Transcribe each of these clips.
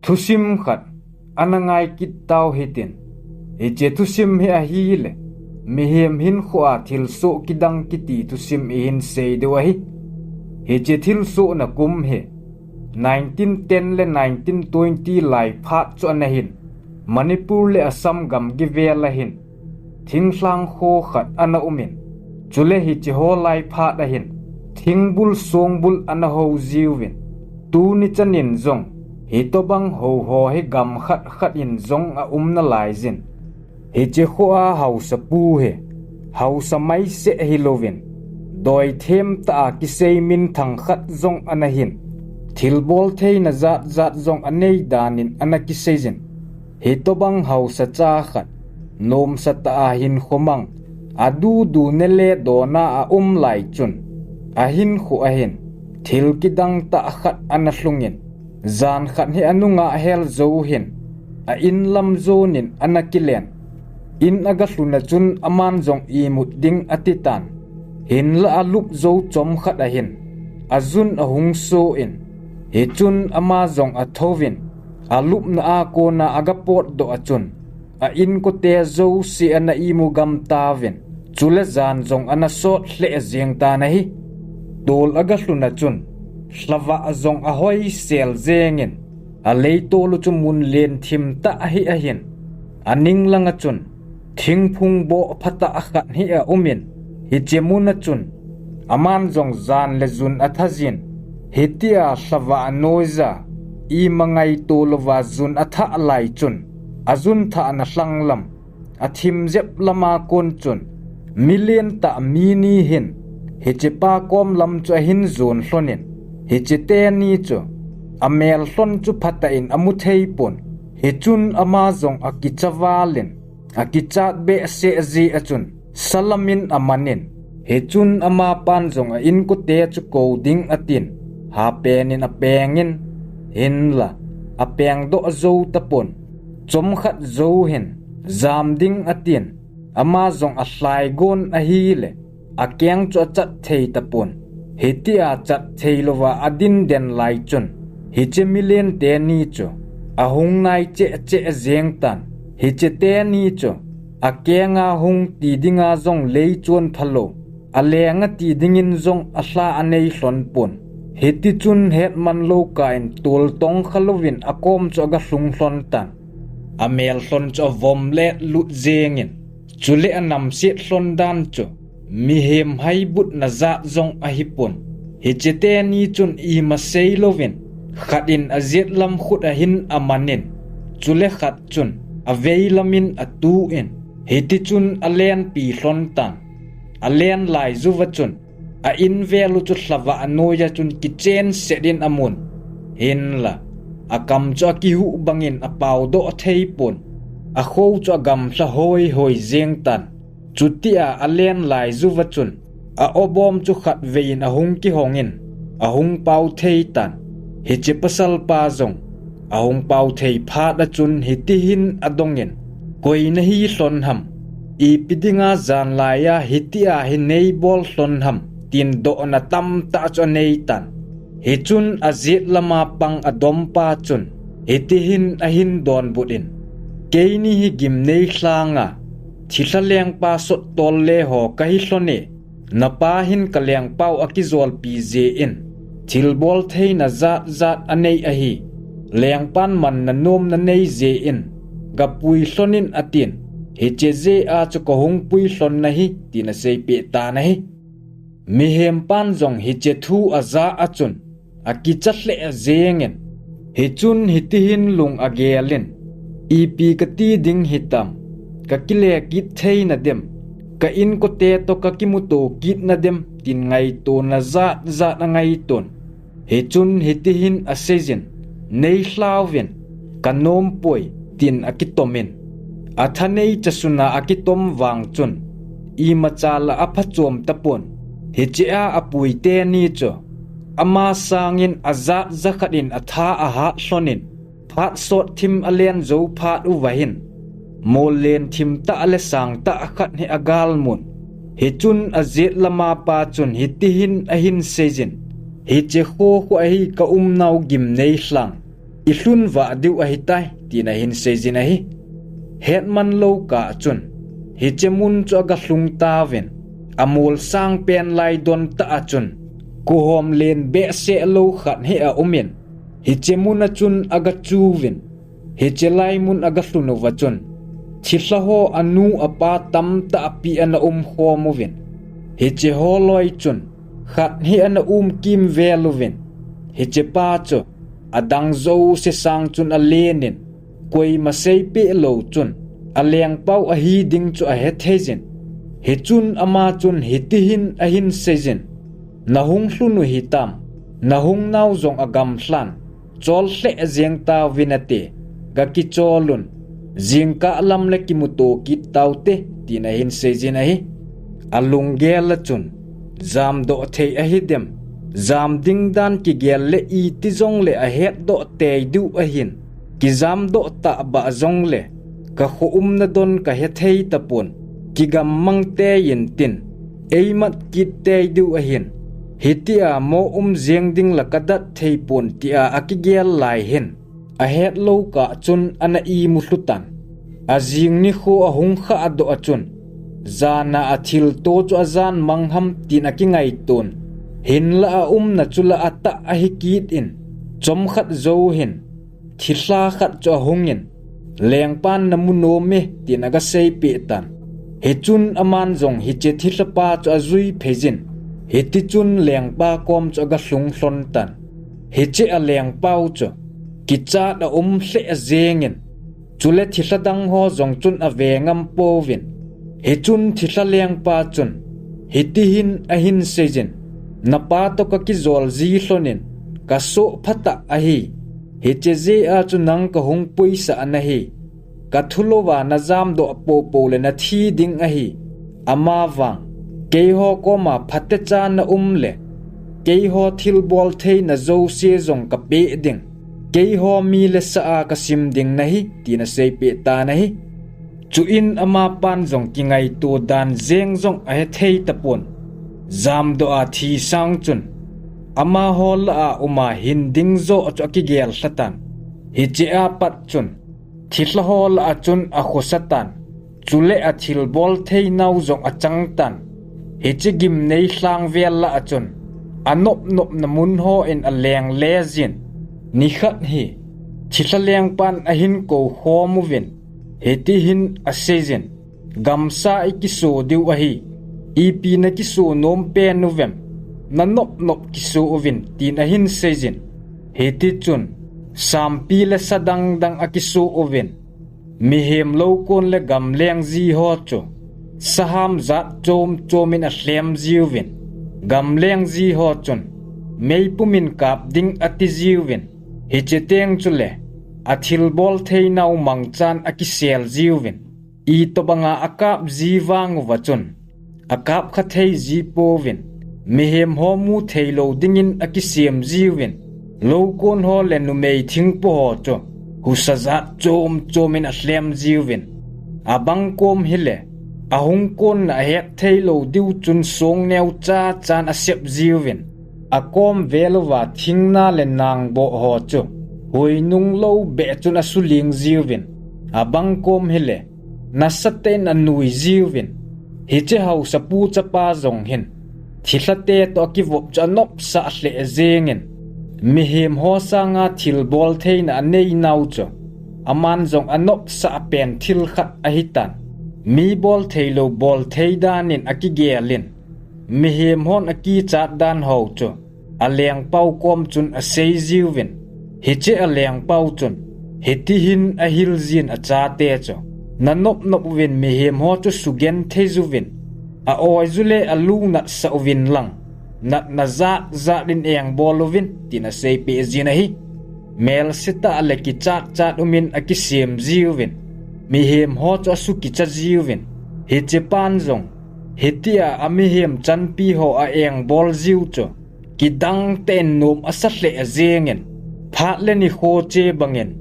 THUSIM khat anangai kit tau hitin che THUSIM hi a hi le mihem Hinkho a Thilsoh Kidang kiti THUSIM hin sei dewa hi che Thilsoh na kum he 1910 le 1920 lai phat cho na hin Manipur le Assam gam givel hin thinglang kho khat ana umin chule hi che ho lai phat a hin thingbul songbul ana ho ziwin tu ni chanin zong hi to bang ho hi gam khat in zong a na lai zin hi che kho a hausa pu he hausa mai se hi lovin doi them ta ki sei min thang khat zong ana hin thilbol thei na zat zong anei danin ana ki sei zin hi to bang hausa cha khat nom sa ta hin khomang adu du ne le dona a lai chun a Hinkho a hin thil Kidang ta khat ana hlungin zan khat hi anunga hel zo hin a in lam zo nin ana kilen in aga hluna chun aman zong I mut ding atitan hin la alup zo chom khat a hin azun a hung so in he chun ama zong a thovin alup na a ko na aga pot do a chun a in ko te zo si ana I mu gam tavin chule zan zong ana sot hle zeng ta na hi dol aga hluna chun hlawa azong a hoi sel zengin a leitolu chu mun len thim ta hi a hin aning langa chun thingphung bo phata a khat hi a umin hi chemuna chun aman zong zan le zun a thazin hitia hlawa noiza I mangai tolwa zun a tha lai chun azun tha na hlanglam a thim zep lama kon chun million ta mini hin hi che pa kom lam chu hin zon hlonin hi che te ni chu amel hlon chu phata in amuthei pon hi chun ama zong akichawalin akichat be se zi achun salamin amanin hi chun ama pan zong a in ko te chu ko ding atin ha penin a pengin hin la a peng do zo tapon chom khat zo hin zam ding atin ama zong a hlai gon a hi le a keng chu chat thei tapon hitia chat theilowa adin den lai chun hi che milen te ni chu a hung nai che zeng tan hi che te ni chu a kenga hung ti dinga zong lei chon thalo a lenga ti dingin zong a hla anei hlon pon hiti chun het man lo ka in tul tong khalovin akom chu ga hlung hlon tan a mel hlon chu vom le lut zengin chule anam se hlon dan chu mihem hai but na za zong a hipon hi chete ni chun I ma sei lovin khatin a zet lam khut a hin amanin chule khat chun a veilamin a tu in hiti chun a len pi hlon tan a len lai zuwa chun a in velu chu hlawa anoya chun kichen sedin amun hin la a kam chu ki hu bangin a pau do thei pon a kho chu gam hla hoi zeng tan chutia a len lai zuwa chun a obom chu khat vein a hung ki hongin a hung pau thei tan hi che pasal pa zong a hung pau thei pha da chun hi ti hin adongin koi na hi hlon ham I pidinga zan laya hitia hi nei bol hlon ham tin do na tam ta cho nei tan hi chun a zet lama pang adom pa chun hiti hin a hin don budin keini hi GIMNEI hlanga thithaleng pa sot tol le ho ka hi hlone na pa hin kaleng pau akizol pi je in thilbol thei na zat anei a hi leng pan man na nom na nei je in ga pui hlonin atin hi che je a chu ko hung pui hlon na hi tina sei pe ta na hi mihem pan zong hi che thu aza achun akichat le zengen hi chun hi ti hin lung agelin ipi ka ti ding hitam ka kile kit thei na dem ka in ko te to ka kimuto kit na dem tin ngai to na za na ngai ton he chun he ti hin a sejin nei hlawin ka nom poi tin akitomin athanei chasuna akitom wang chun I machala aphachom tapon he chia apui te ni cho ama sangin azat zakhatin atha a ha hlonin phat sot thim alen zo phat u wahin molen thim ta le sang ta khat he agal mun he chun azet lama pa chun hi ti hin a hin sejin hi che kho ko hi ka nau GIMNEI hlang Ilun va diu ahitai tina hin sejin ahi. Het man lo ka chun. Hi chemun cho aga hlung ta ven. Amul sang pen lai don ta achun. Ku hom len be se lo khat hi a umin. Hi chemun a chun aga chu ven. Hi chelai mun aga hlunu va chun. Thilaho anu apa tam ta api ana ho mu ven. Hi che ho loi chun. Khat hi ana kim velu ven. Hi che pa cho. Adang zo se sang chun a lenin. Koi ma sei pe lo chun. A leng pau a hi ding chu a het hezin. He chun ama chun he tihin a hin sejin. Na hung hlunu hi tam. Na hung nau zong agam hlan. Chol hle a zieng ta vinate. Ga ki cholun. Zieng ka lam le ki muto ki tau te. Tina hin sejin a hi. Alung gel la chun. Zam do thei a hi dem. Zam ding dan ki gel le i ti zong le a het do te du a hin. Ki zam do ta ba zong le. Ka khu na don ka he thei ta pun. Ki gam mang te yin tin. Ei mat ki te du a hin. Hitia mo zieng ding la kadat thei pun tia akigel lai hin. A het lo ka chun ana i muslutan. A zing ni khu a hung kha ado a chun. Zana a thil to chu a zan mangham tin akingai ton. Hin la a na chula ata a hikit in. Chom khat zo hin. Thila khat cho hungin. Leng pan na muno me tin aga sei pe tan. He chun aman zong hi che thila pa cho azui phejin. He ti chun leng pa kom cho aga hlung hlon tan. He che a leng pau cho. Ki chat a hle a zengin. Chule thila dang ho zong chun a ve ngam po vin. He chun thila leng pa chun. He ti hin a hin sejin. Na pa to ka ki zol zi hlonin. Ka so phata a hi. He che ze a chu nang ka hung puisa ana hi. Ka thulowa na zam do po le na thi ding a hi. Ama wang. Kei ho ko ma phate cha na le. Kei ho thil bol thei na zo se zong ka pe ding. Kei ho mi le sa a ka sim ding na hi. Tina sei pe ta na hi. Chu in ama pan zong ki ngai to dan zeng zong a he thei tapon. Zam do a thi sang chun. Ama hol a uma hin ding zo cho ki gel satan. Hi che a pat chun. Thila hol a chun a khosatan. Chule a thil bol thei nau zong a chang tan. Hi che GIMNEI hlang vel la a chun. A nop na mun ho in a leng le zin. Ni khat hi. Thila leng pan a Hinkho ho mu vin. Hi ti hin a sejin. Gamsa i ki so diu a hi. Ipi na ki so nom pe nu vem. Na nop ki so uvin tin a hin sejin. He ti chun. Sampi le sadang dang a ki so uvin. Mihem lo kon le gam leng zi ho cho. Saham zat chomin a hlem zi uvin. Gam leng zi ho chun. Mei pumin kap ding ati zi uvin. He che teng chule. A thil bol thei nau mang chan a ki sel zi uvin. I to banga akap zi wang uva chun. Akap kha thei zi po vin. Mihem ho mu thei lo dingin a ki siam zi uvin. Lo kon ho le nu mei thing po ho cho. Husazat chomin a hlem zi uvin. Abang kom hile. A hung kon na het thei lo diu chun song neo cha chan a sep zi uvin. A kom velova thing na le nang bo ho cho. Hui nung lo be chun a suling zi uvin. Abang kom hile. Nasaten a nui zi uvin. Hi che hau sa pu cha pa zong hin. Thilate to ki vop cha nop sa hle zengin. Mihem ho sa nga thil bol thei na nei nau cho. Aman zong anop sa pen thil khat a hitan. Mi bol thei lo bol thei danin a ki gelin. Mihem hon a ki chat dan ho cho. A leng pau kom chun a sei ziwin. Hi che a leng pau chun. Hi ti hin a hil zin a cha te cho. Na nop win mihem ho cho sugen thei zuwin. A oi zule a lu nat sa uvin lang. Nat na za din eng bolovin. Tina sei pe zina hi. Mel sita a le ki chat umin a ki siem ziwin. Mihem ho cho su ki cha ziwin. Hi che pan zong. Hi tia a mihem chan pi ho a eng bol ziw cho. Kidang ten nom a sa hle a zengin. Phat le ni ho che bangin.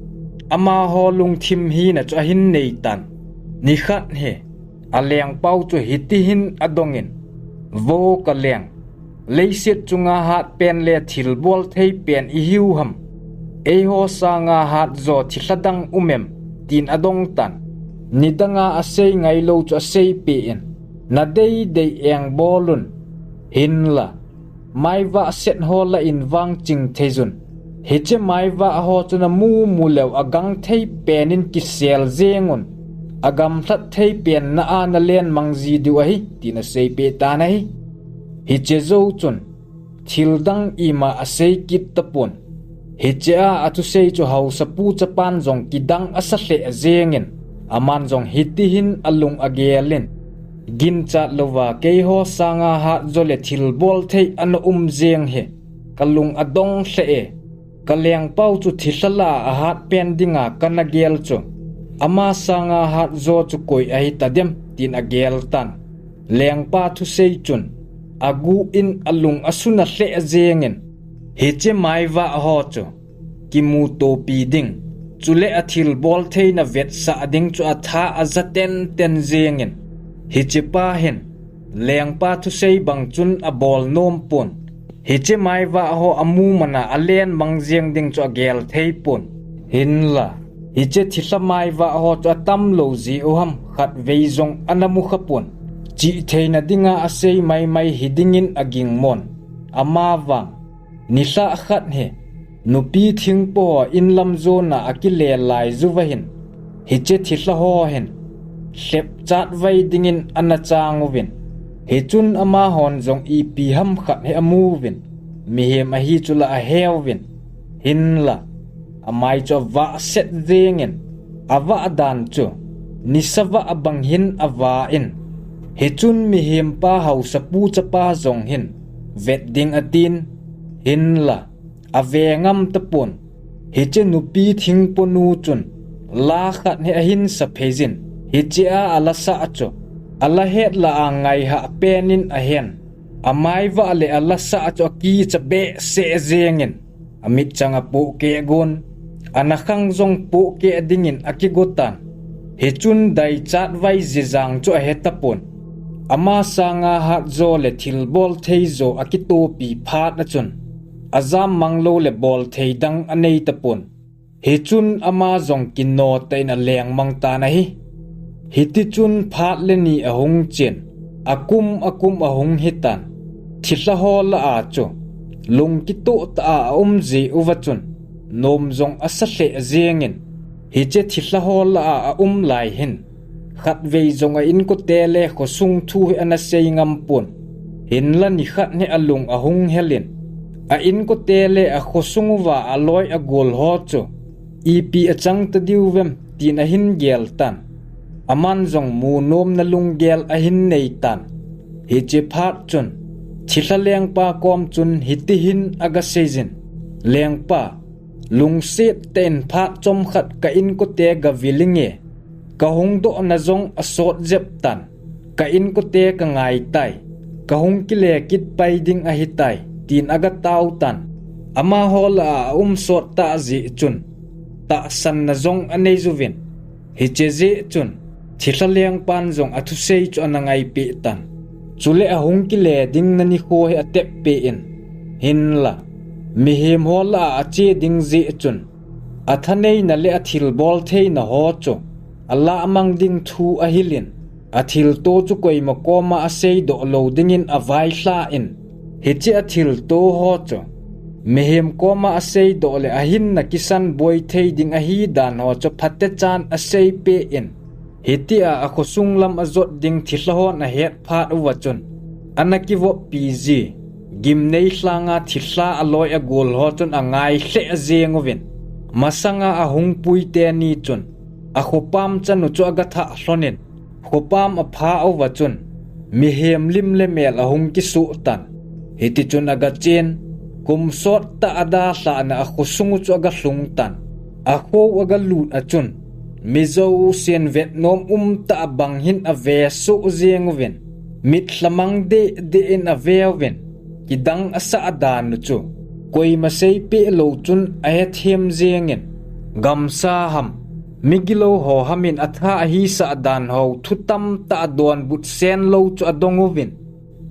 Ama ho lung thim hi na cho hin nei tan. Ni khat he. A leng pau cho hiti hin adongin. Vo ka leng. Leisit chunga hat pen le thil bol thei pen i hiu ham. eho sanga hat zo thihladang umem tin adong tan nidanga asei ngai lo chu asei pe in na dei dei eng bolun hinla maiwa set ho la in wang ching thejun heche maiwa ho chuna mu mulew agang thei penin kisel zengun agam thlat thei pen na ana len mangji duahi tin asei pe ta nahi heche zo chun thildang ima asei kit tapon heche a atu sei chu hau sapu chapan jong kidang asa hle zengin aman jong hitihin alung agelin gin chat lova ke ho sanga ha zole thil bol thei an zeng he kalung adong hle e kaleng pau chu thilala a hat pendinga kanagel chu ama sanga hat zo chu koi ai tadem tin agel tan leng pa thu sei chun agu in alung asuna hle zengin heche maiwa ho chu kimu to pi ding chule athil bol thei na vet sa ding chu atha azaten ten zengin heche pa hen leng pa thu sei bang chun a bol nom pon heche maiwa ho amu mana alen mangjeng ding chu agel thei pon hinla heche thila maiwa ho chu atam lo ji oham khat veizong anamu khapon chi theina dinga asei mai mai hidingin aging mon ama wang nisa khat he nupi thingpo in lam zona akile lai zuwahin heche thila ho hen hlep chat vai dingin anachangwin hechun ama hon jong pi ham khat he amuwin mihem a hi chula a hewin hinla amai cho va set zengin awa dan chu nisawa abang hin awa in hechun mihem pa hau sapu chapa jong hin vet ding atin hinla avengam tapon heche nupi thingponu chun la khat he ahin sa phejin heche a alasa acho ala het la angai ha penin ahen amai wa le alasa acho ki chabe se zengin amit changa pu ke gon anakhang jong pu ke dingin akigotan hechun dai chat vai zizang cho hetapon ama sanga hat zo le thil bol theizo akito pi phat na chun azam manglo le bol theidang anei tapon hechun ama jong kinno teina leng mangta na hi hiti chun phat le ni ahung chen akum ahung hitan thila hol a cho lung ki to ta ji uwachun nom jong asa hle zengin hiche thila hol a lai hin khat vei jong a in ko tele kho sung thu ana sei ngam pon hin la ni khat ne alung ahung helin a in ko tele a kho sung wa aloi a gol ho cho ipi achang ta diwem tin a hin gel tan aman jong mu nom na lung gel a hin nei tan hi che phat chun thila leng pa kom chun hiti hin aga season leng pa lung set ten phat chom khat ka in ko te ga vilinge ka hung do na jong asot jep tan ka in ko te ka ngai tai ka hung ki le kit pai ding a hitai tin aga tau tan ama hola sot ta ji chun ta san na jong anei juvin hi che ji chun thila leng pan jong athu sei chu anangai pe tan chule a hung ki le ding na ni kho he atep pe in hinla mihem hola a che ding ji chun athanei na le athil bol thei na ho chu Allah amang ding thu a hilin athil to chu koi ma koma a sei do lo dingin avai hla in heche athil to ho chu mehem koma a sei do le a hin na kisan boy thei ding a hi dan ho chu phatte chan a sei pe in hetia a khosung lam azot ding thila ho na het phat uwachun anaki wo pg GIMNEI hlanga thilla aloi a gol ho chun angai hle a zengowin masanga a hungpui te ni chun a khopam chanu chu aga tha hlonin khopam a pha over chun mihem lim le mel a hung ki su tan hiti chun aga chen kum sot ta ada hla na a khosungu chu aga hlung tan a kho aga lut a chun mizo sen vietnam ta bang hin a ve su zengwen mit hlamang de in a vewen kidang asa adan nu chu koi ma sei pe lo chun a he them zengin gamsa ham migilo ho hamin atha hi sa dan ho thutam ta don but sen lo chu adongovin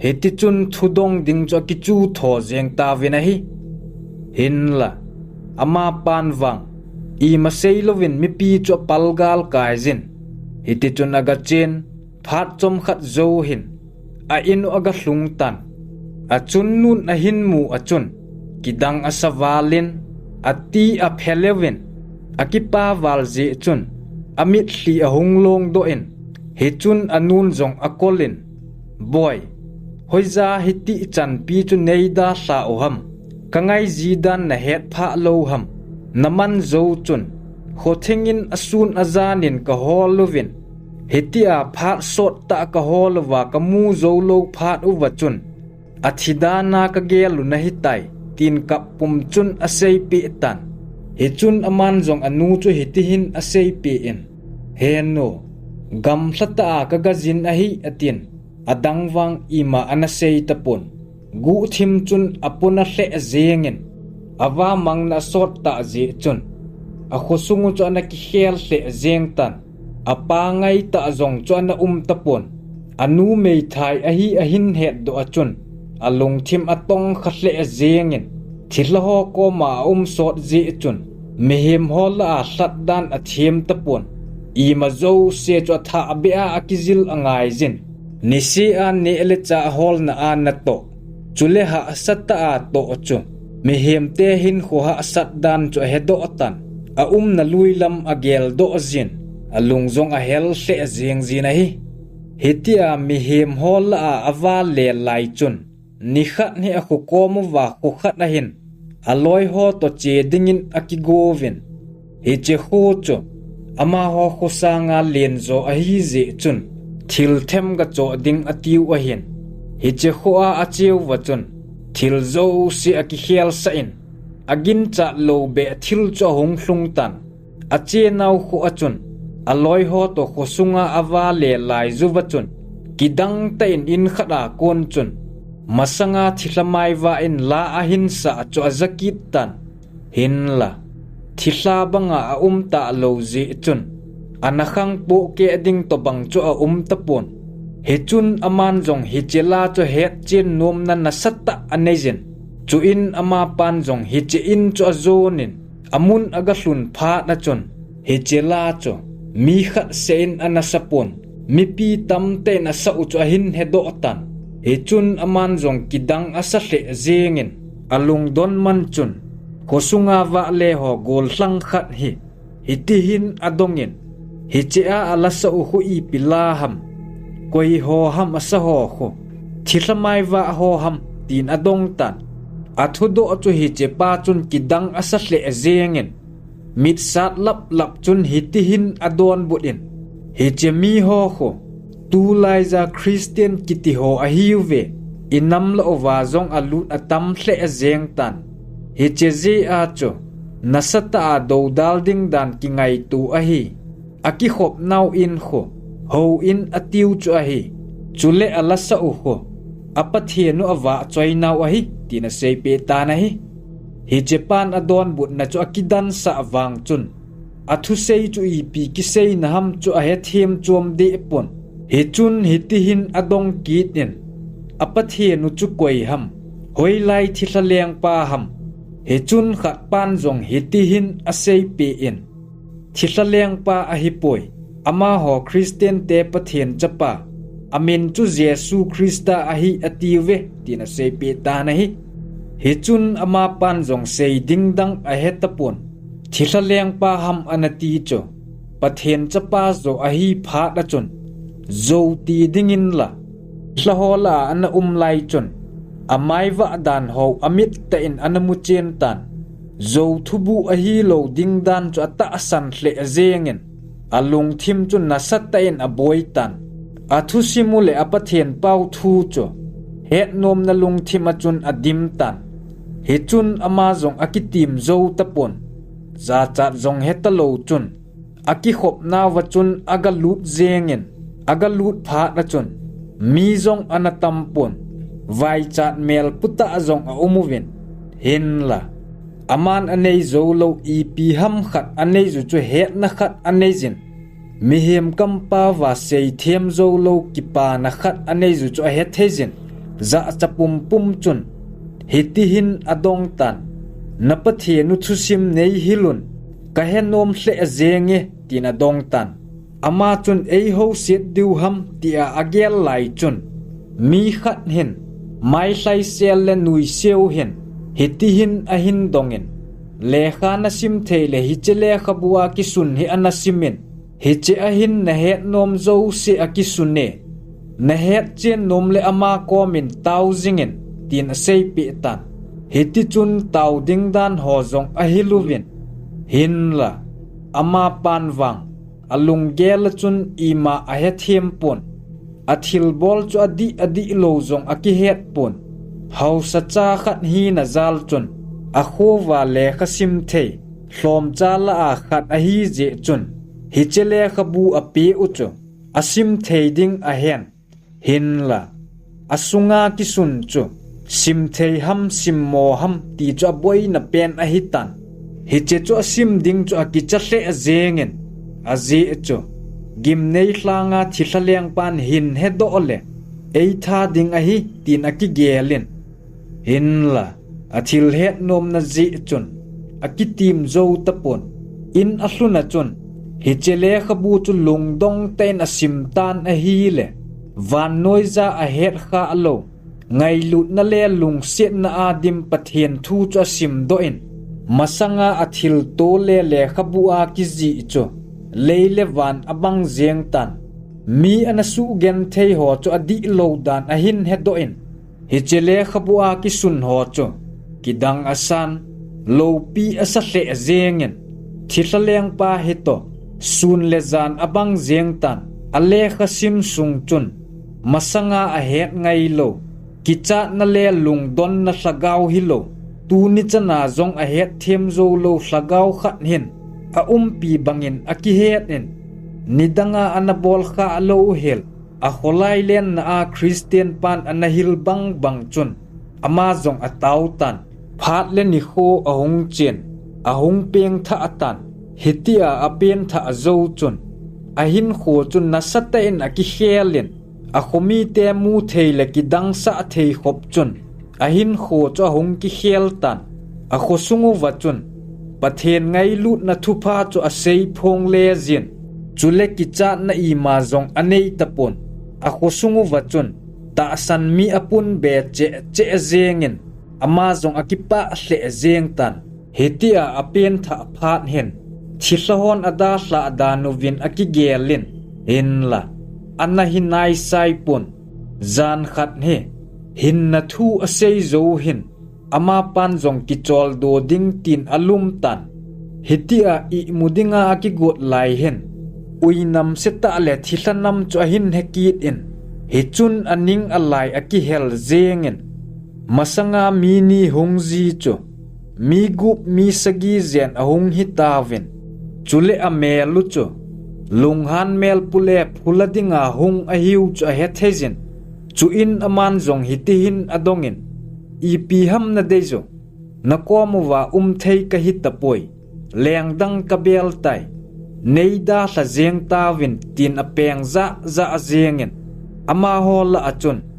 heti chun thudong ding cho ki chu tho jeng ta vina hi hinla ama pan wang I ma sei lovin mi pi cho palgal kai zin hiti chun aga chen phat chom khat zo hin a inu aga hlung tan a chun nun a hin mu a chun kidang asawalin ati a phelewin akipa walje chun amit hli a hunglong do in he chun anun zong akolin boy hoiza hiti chan pi chu neida hla oham kangai zidan na het pha lo ham naman zo chun khothingin asun azanin ka holuvin hitia phat sot ta ka holwa ka mu zo lo phat uwa chun athidana ka gelu na hitai tin kap pum chun asei pi tan he chun aman zong anu chu hitihin asei pi in heno gam thlata ka gazin a hi atin adangwang ima anasei tapon gu thim chun apuna hle zengin awa mangna sot ta je chun a khosungu chu ana ki khel hle zeng tan apa ngai ta zong chu ana tapon anu mei thai a hi a hin het do achun alung thim atong khle zengin thilho ko ma sot je chun mihem hola hlat dan a them tapon I ma zo se cho tha bia akizil angai jin nisi an ne ele cha hol na an na to chule ha satta a to chu mihem te hin kho ha sat dan cho hedo tan a na luilam agel do jin alung zong a hel hle jeng jin a hi hitia mihem hol a awa le lai chun ni khat ni a khu kom wa khu khat a hin aloi ho to che dingin akigovin he che ho chu ama ho khosanga lenzo a hi je chun thil them ga cho ding atiu a hin hi che khoa a cheu wa chun thil zo si a ki khel sa in agin cha lo be thil cho hong hlung tan a che nau khu a chun a loi ho to khosunga awa le lai zu wa chun kidang ta in khada kon chun masanga thilamai wa in la a hin sa cho zakit tan hin la thila banga a ta lo je chun anakhang po ke ding to bang cho a tapon he chun aman jong hi chela cho het chen nom na nasatta anejen chu in ama pan jong hi che in cho zonin amun aga hlun pha na chun he chela cho mi khat sein anasapon mi pi tam te na sa u cho hin he do tan he chun aman jong kidang asa hle zengin alung don man chun khosunga wa le ho gol hlang khat hi hitihin adongin hichea alasa u hu I pila ham koi ho ham asa ho kho thilamai wa ho ham tin adong tan athudo chu hi che pa chun kidang asa hle zengin mit sat lap lap chun hitihin adon budin hi che mi ho kho tu lai za Christian kiti ho a hiuve inam la owa zong alut atam hle zeng tan hi che je a cho nasata a do dal ding dan ki ngai tu a hi aki khop nau in kho ho in atiu chu a hi chule alasa u kho apathienu awa choi nau a hi tina sei pe ta na hi japan adon but na chu akidan sa awang chun athu sei chu I pi ki sei na ham chu a he them chom de pon he chun hitihin adong kitin apathienu chu koi ham hoilai thileng pa ham he chun khat pan jong hitihin asei pe in thileng pa a hi poi ama ho Christian te pathian chapa amin chu Jesu Christa a hi ative tina sei pe ta na hi chun ama pan jong sei ding dang a he tapon thileng pa ham anati cho pathian chapa zo a hi pha da chun zo ti dingin la hlahola ana lai chun amai wa dan ho amit ta in anamu chen tan zo thubu a hi lo ding dan cho ata san hle zengin alung thim chun na satta in aboi tan athu simule apathen pau thu cho het nom na lung thim achun adim tan he chun ama zong akitim zo tapon za chat zong hetalo chun aki khop na wa chun aga lut zengin aga lut pha na chun mi zong anatam pon vai chat mel puta zong a umuvin hin la aman anei zo lo ep ham khat anei zu chu het na khat anei jin mihem kampa wa sei them zo lo kipa na khat anei zu chu het thejin za chapum pum chun hitihin adong tan Napathianu thusim nei hilun kahenom hle azenge tina dongtan ama chun ei ho set diuham tia agel lai chun mi khat hin mai hlai sel le nui seu hin hitihin ahin dongin lekha na sim theile hichele khabua ki sun hi anasimin hiche ahin na het nom zo se akisune na het chen nom le ama komin tauzingin tin sei pi tan hiti chun tau ding dan ho zong ahiluvin hin la ama panwang alung gel chun ima ahet hem pon athil bol chu adi lo zong aki het pon hau sa cha khat hi na zal chun a khowa le khasim the hlom cha la a khat a hi je chun hichele khabu api uchu asim theiding a hen hin la asunga ki sun chu sim thei ham sim mo ham ti cha boi na pen a hitan hiche chu asim ding chu akicha hle azengen azi chu GIMNEI LHANG thilhaleng pan hin he do ole ei tha ding a hi tin aki gelin hin la athil het nom na zi chun akitim zo tapon in ahluna chun hichele khabu chu lungdong ten asim tan a hi le van noiza a het kha alo ngai lut na le lung set na adim pathian thu chu asim do in masanga athil to le khabu a ki zi chu leile van abang zeng tan mi anasu gen thei ho chu adi lo dan a hin he do in hichele khabu a ki sun ho chu kidang asan lo pi asa hle zengen thilhaleng pa heto sun le zan abang zeng tan ale khasim sung chun masanga a het ngai lo kicha na le lung don na hlagau hi lo tu ni chana zong a het them zo lo hlagau khat hin a pi bangin a ki het in nidanga anabol kha lo hel a holai len na a Christian pan anahil bang chun ama zong a tau tan phat le ni kho ahung chen ahung peng tha atan hitia apen tha zo chun ahin kho chun na sata in a ki helin a khomi te mu theile ki dang sa thei khop chun ahin kho cho hung ki hel tan a kho sungu wa chun pathen ngai lut na thupa cho a sei phong le zin chule ki cha na i ma zong anei tapon a kho sungu wa chun ta san mi apun be che zengin ama zong akipa hle zeng tan hetia apen tha phat hen thilahon ada hla danovin akigelin in la anna hinai sai pun zan khat he hin na thu asei zo hin ama pan zong ki chol do ding tin alum tan hitia i mudinga aki got lai hen uinam seta le thilanam chu hin hekit in hichun aning alai aki hel zengen masanga mini hungji chu mi gup mi sagi zen ahung hitawin chule amelu chu lunghan mel pule phuladinga hung ahiu chu he thejin chu in aman zong hitihin adongin ipi ham na dejo nakomuwa thei ka hitapoi lengdang kabel tai neida hla zeng tawin tin apeng za zengin ama hola achun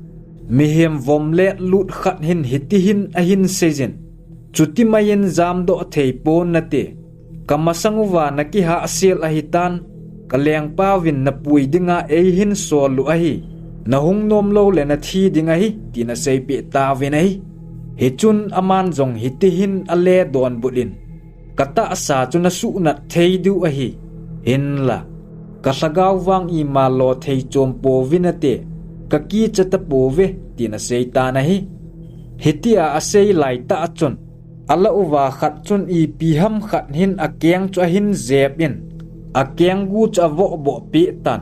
mihem vomle lut khat hin hitihin ahin sejin chuti mayin zam do thei pon nate kamasanguwa naki ha asel ahitan kaleng pawin na pui dinga ei hin solu ahi na hung nom lo le na thi dinga hi tina sei pi tawin ahi hichun aman zong hitihin ale don bulin kata asa chuna su na theidu ahi hin la kahlagaw wang i malo thei chom po vinate kaki chata po ve tina sei ta na hi hitia asei lai ta chun ala uwa khat chun i piham khat hin akeng chu hin zep in akeng gu cha vo bo pi tan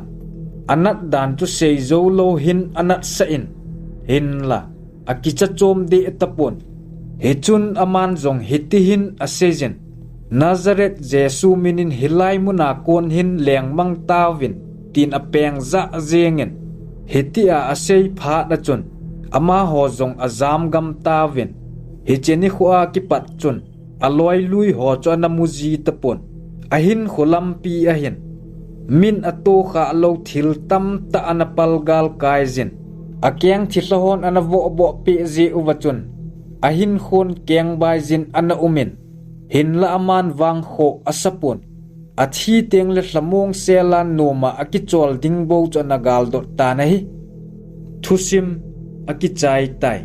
anat dan chu sei zo lo hin anat sa in hin la akicha chom de tapon hichun aman zong hitihin asejin Nazareth Jesu minin hilai muna kon hin lengmang tawin tin apeng za zengin hitia asei pha da chun ama ho zong azam gam tawin hicheni khua ki pat chun aloi lui ho cho na muji tapon ahin kholam pi ahin min ato kha lo thil tam ta anapal gal kaizin akyang thilahon anavo bo pe je uwachun ahin khôn keng bai zin ana umin hin la aman wang kho asapun athi teng le hlamong selan noma akichol ding bo chona gal do ta nahi thusim akichai tai